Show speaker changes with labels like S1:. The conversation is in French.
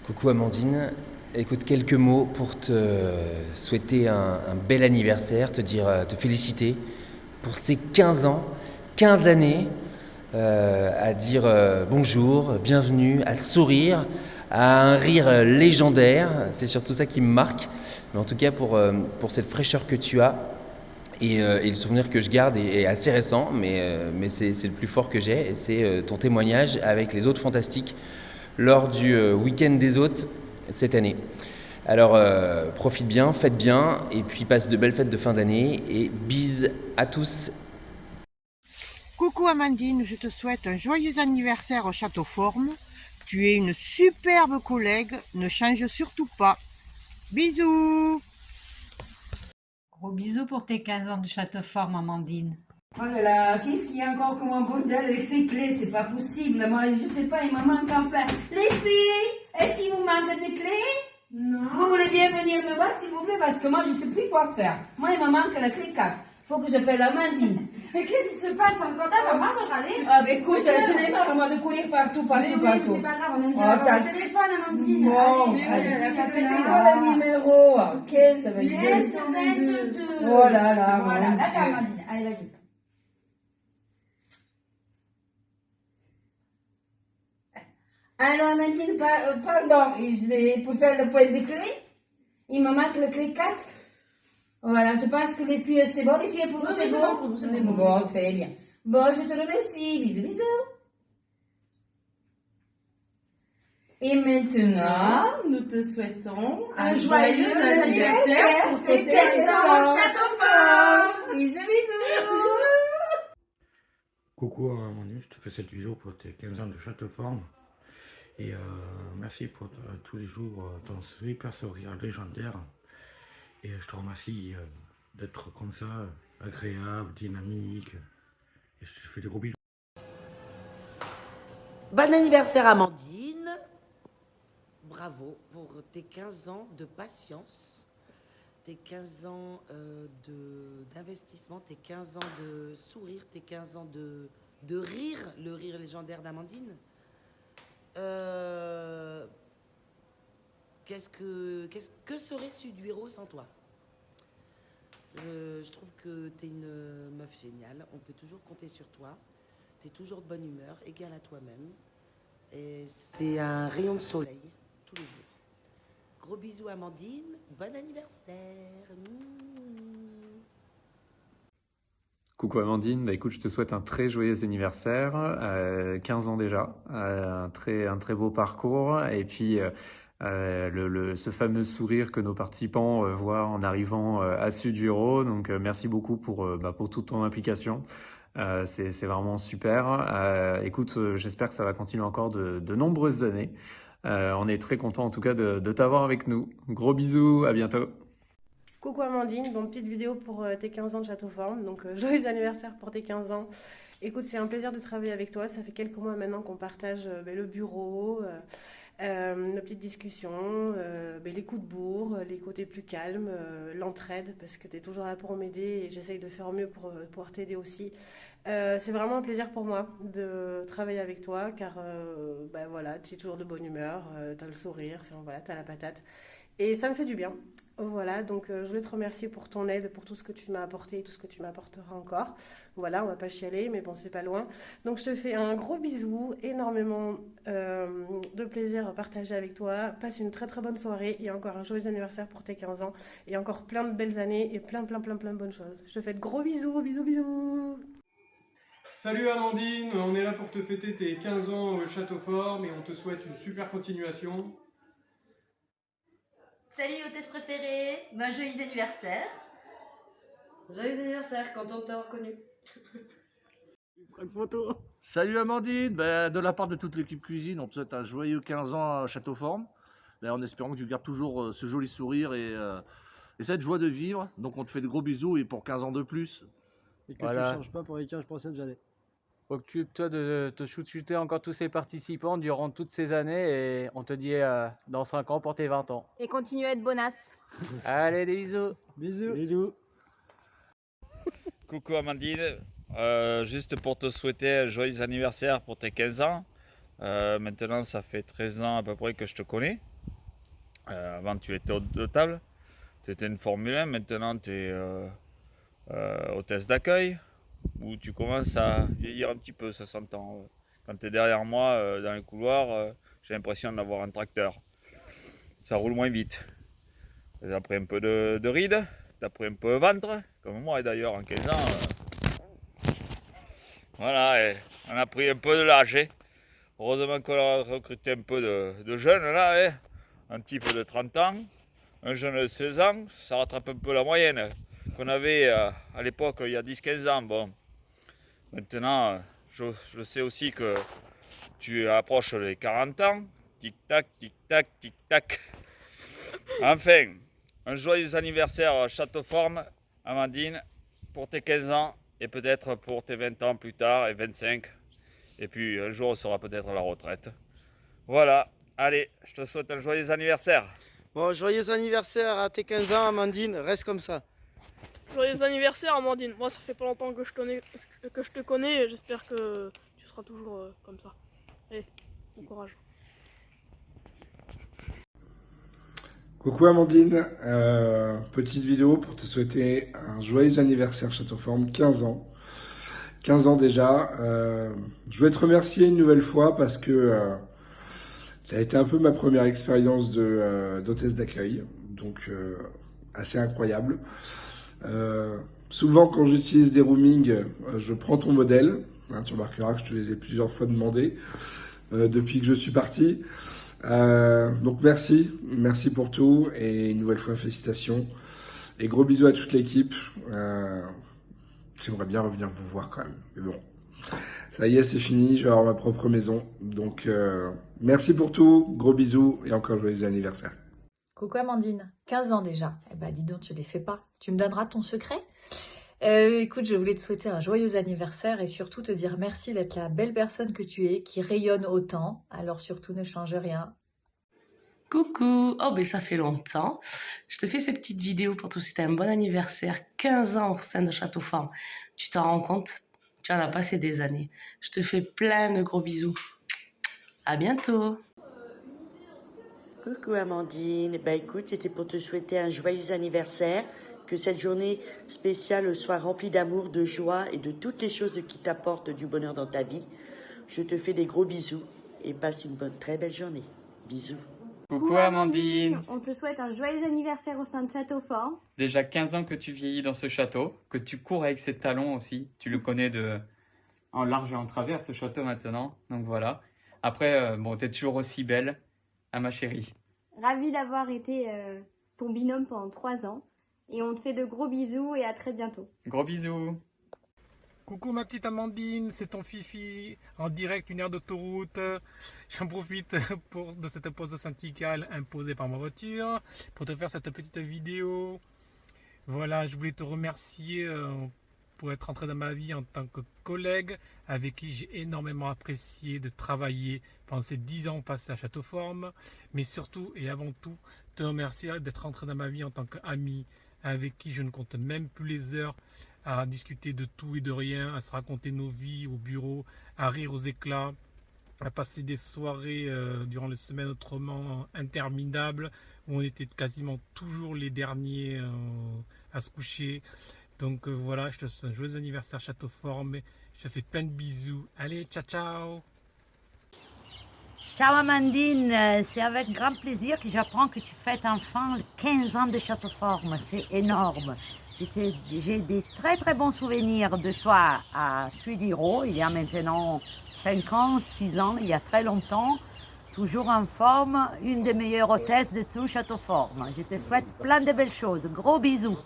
S1: Coucou Amandine, écoute quelques mots pour te souhaiter un bel anniversaire, te dire, te féliciter pour ces 15 ans, 15 années à dire bonjour, bienvenue, à sourire, à un rire légendaire, c'est surtout ça qui me marque, mais en tout cas pour cette fraîcheur que tu as et le souvenir que je garde est assez récent, mais c'est le plus fort que j'ai et c'est ton témoignage avec les autres fantastiques lors du week-end des hôtes cette année. Alors profite bien, faites bien et puis passe de belles fêtes de fin d'année et bises à tous.
S2: Coucou Amandine, je te souhaite un joyeux anniversaire au Château Forme. Tu es une superbe collègue, ne change surtout pas. Bisous.
S3: Gros bisous pour tes 15 ans de Château Fort, Amandine.
S4: Oh là là, qu'est-ce qu'il y a encore comme un bordel avec ces clés? C'est pas possible. Moi, je sais pas, il me manque en plein. Les filles, est-ce qu'il vous manque des clés? Non. Vous voulez bien venir me voir, s'il vous plaît, parce que moi, je sais plus quoi faire. Moi, il me manque la clé 4. Faut que j'appelle Amandine. Mais qu'est-ce qui se passe encore? T'as vraiment de râler? Ah, mais écoute, je n'ai pas vraiment de courir partout, Mais oui, mais c'est pas grave, on aime bien avoir le téléphone, Amandine. Bon, c'était quoi le numéro? 15, ça veut dire. 22. Oh là là, voilà, là, t'as Amandine. Allez, vas-y. Alors, Amandine, pardon, pour faire le point de clé, il me manque le clé 4. Voilà, je pense que les filles, c'est bon, les filles, pour vous, c'est bon? Pour vous, c'est bon. Bon, très bien. Bon, je te remercie. Bisous, bisous. Et maintenant,
S5: Nous te souhaitons
S4: un joyeux anniversaire pour tes 15 ans, Château Fort. Bisous, bisous.
S6: Coucou Manu, je te fais cette vidéo pour tes 15 ans de Châteauforme et merci pour tous les jours ton super sourire légendaire et je te remercie d'être comme ça, agréable, dynamique et je te fais des gros bisous.
S7: Bon anniversaire Amandine, bravo pour tes 15 ans de patience, tes 15 ans d'investissement, tes 15 ans de sourire, tes 15 ans de rire, le rire légendaire d'Amandine. Que serait Suduiro sans toi? Je trouve que tu es une meuf géniale, on peut toujours compter sur toi, tu es toujours de bonne humeur, égale à toi-même. Et c'est un rayon de soleil tous les jours. Gros bisous Amandine, bon anniversaire.
S8: Coucou Amandine, bah écoute, je te souhaite un très joyeux anniversaire, 15 ans déjà, un très beau parcours, et puis ce fameux sourire que nos participants voient en arrivant à Suduiro. Donc merci beaucoup pour toute ton implication. C'est vraiment super. Écoute, j'espère que ça va continuer encore de nombreuses années. On est très content en tout cas de t'avoir avec nous. Gros bisous, à bientôt.
S5: Coucou Amandine, donc petite vidéo pour tes 15 ans de Château Forme, donc joyeux anniversaire pour tes 15 ans. Écoute, c'est un plaisir de travailler avec toi, ça fait quelques mois maintenant qu'on partage le bureau, nos petites discussions, les coups de bourre, les côtés plus calmes, l'entraide, parce que tu es toujours là pour m'aider et j'essaye de faire mieux pour pouvoir t'aider aussi. C'est vraiment un plaisir pour moi de travailler avec toi, car voilà, tu es toujours de bonne humeur, tu as le sourire, enfin, voilà, tu as la patate. Et ça me fait du bien. Voilà, donc je voulais te remercier pour ton aide, pour tout ce que tu m'as apporté et tout ce que tu m'apporteras encore. Voilà, on va pas chialer, mais bon, c'est pas loin. Donc je te fais un gros bisou, énormément de plaisir à partager avec toi. Passe une très très bonne soirée et encore un joyeux anniversaire pour tes 15 ans. Et encore plein de belles années et plein de bonnes choses. Je te fais de gros bisous, bisous, bisous.
S9: Salut Amandine, on est là pour te fêter tes 15 ans au Château Fort et on te souhaite une super continuation.
S10: Salut hôtesse préférée, joyeux anniversaire.
S11: Joyeux anniversaire, content de t'avoir connu.
S12: Une photo. Salut Amandine, de la part de toute l'équipe cuisine, on te souhaite un joyeux 15 ans à Châteauforme, en espérant que tu gardes toujours ce joli sourire et cette joie de vivre. Donc on te fait de gros bisous et pour 15 ans de plus.
S13: Et que tu ne changes pas pour les 15 prochaines années.
S14: Occupe-toi de te chouchouter encore tous ces participants durant toutes ces années et on te dit dans 5 ans pour tes 20 ans.
S15: Et continue à être bonasse.
S14: Allez, des bisous.
S13: Bisous. Bisous.
S16: Coucou Amandine, juste pour te souhaiter un joyeux anniversaire pour tes 15 ans. Maintenant ça fait 13 ans à peu près que je te connais. Avant, tu étais hôte de table. Tu étais une Formule 1. Maintenant, tu es hôtesse d'accueil. Où tu commences à vieillir un petit peu, ça s'entend. Quand tu es derrière moi, dans les couloirs, j'ai l'impression d'avoir un tracteur. Ça roule moins vite. Tu as pris un peu de rides. Tu as pris un peu de ventre. Comme moi, d'ailleurs, en 15 ans. Voilà, et on a pris un peu de l'âge. Heureusement qu'on a recruté un peu de jeunes là, un type de 30 ans, un jeune de 16 ans, ça rattrape un peu la moyenne qu'on avait à l'époque il y a 10-15 ans. Bon, maintenant, je sais aussi que tu approches les 40 ans, tic-tac, tic-tac, tic-tac. Enfin, un joyeux anniversaire Châteauforme, Amandine, pour tes 15 ans et peut-être pour tes 20 ans plus tard et 25. Et puis un jour, on sera peut-être à la retraite. Voilà, allez, je te souhaite un joyeux anniversaire.
S15: Bon, joyeux anniversaire à tes 15 ans, Amandine, reste comme ça.
S17: Joyeux anniversaire, Amandine. Moi, ça fait pas longtemps que je te connais et j'espère que tu seras toujours comme ça. Allez, bon courage.
S18: Coucou Amandine, petite vidéo pour te souhaiter un joyeux anniversaire Châteauforme, 15 ans. 15 ans déjà. Je voulais te remercier une nouvelle fois parce que ça a été un peu ma première expérience d'hôtesse d'accueil, donc assez incroyable. Souvent quand j'utilise des roomings, je prends ton modèle. Hein, tu remarqueras que je te les ai plusieurs fois demandé depuis que je suis parti. Donc merci pour tout et une nouvelle fois félicitations et gros bisous à toute l'équipe. J'aimerais bien revenir vous voir quand même, mais bon, ça y est, c'est fini, je vais avoir ma propre maison, donc merci pour tout, gros bisous et encore joyeux anniversaire.
S19: Coucou Amandine, 15 ans déjà, eh ben dis donc tu les fais pas, tu me donneras ton secret? Écoute, je voulais te souhaiter un joyeux anniversaire et surtout te dire merci d'être la belle personne que tu es, qui rayonne autant, alors surtout ne change rien.
S20: Coucou, oh ben ça fait longtemps. Je te fais ces petites vidéos pour te souhaiter un bon anniversaire, 15 ans au sein de Châteauforme. Tu t'en rends compte? Tu en as passé des années. Je te fais plein de gros bisous. À bientôt.
S21: Coucou Amandine, bah écoute, c'était pour te souhaiter un joyeux anniversaire, que cette journée spéciale soit remplie d'amour, de joie et de toutes les choses qui t'apportent du bonheur dans ta vie. Je te fais des gros bisous et passe une très belle journée. Bisous.
S22: Coucou Amandine.
S23: On te souhaite un joyeux anniversaire au sein de Châteauforme.
S22: Déjà 15 ans que tu vieillis dans ce château, que tu cours avec ses talons aussi. Tu le connais en large et en travers, ce château maintenant. Donc voilà. Après, bon, t'es toujours aussi belle, à ma chérie.
S23: Ravie d'avoir été ton binôme pendant 3 ans. Et on te fait de gros bisous et à très bientôt.
S22: Gros bisous.
S24: Coucou ma petite Amandine, c'est ton Fifi, en direct une aire d'autoroute. J'en profite de cette pause syndicale imposée par ma voiture pour te faire cette petite vidéo. Voilà, je voulais te remercier pour être entré dans ma vie en tant que collègue avec qui j'ai énormément apprécié de travailler pendant ces 10 ans passés à Châteauforme. Mais surtout et avant tout, te remercier d'être entré dans ma vie en tant qu'ami, avec qui je ne compte même plus les heures à discuter de tout et de rien, à se raconter nos vies au bureau, à rire aux éclats, à passer des soirées durant les semaines autrement interminables, où on était quasiment toujours les derniers à se coucher. Donc voilà, je te souhaite un joyeux anniversaire Châteauforme, je te fais plein de bisous. Allez, ciao ciao.
S25: Ciao Amandine, c'est avec grand plaisir que j'apprends que tu fêtes enfin 15 ans de Châteauforme, c'est énorme. J'ai des très très bons souvenirs de toi à Suidiro, il y a maintenant 5 ans, 6 ans, il y a très longtemps. Toujours en forme, une des meilleures hôtesses de tout Châteauforme. Je te souhaite plein de belles choses, gros bisous.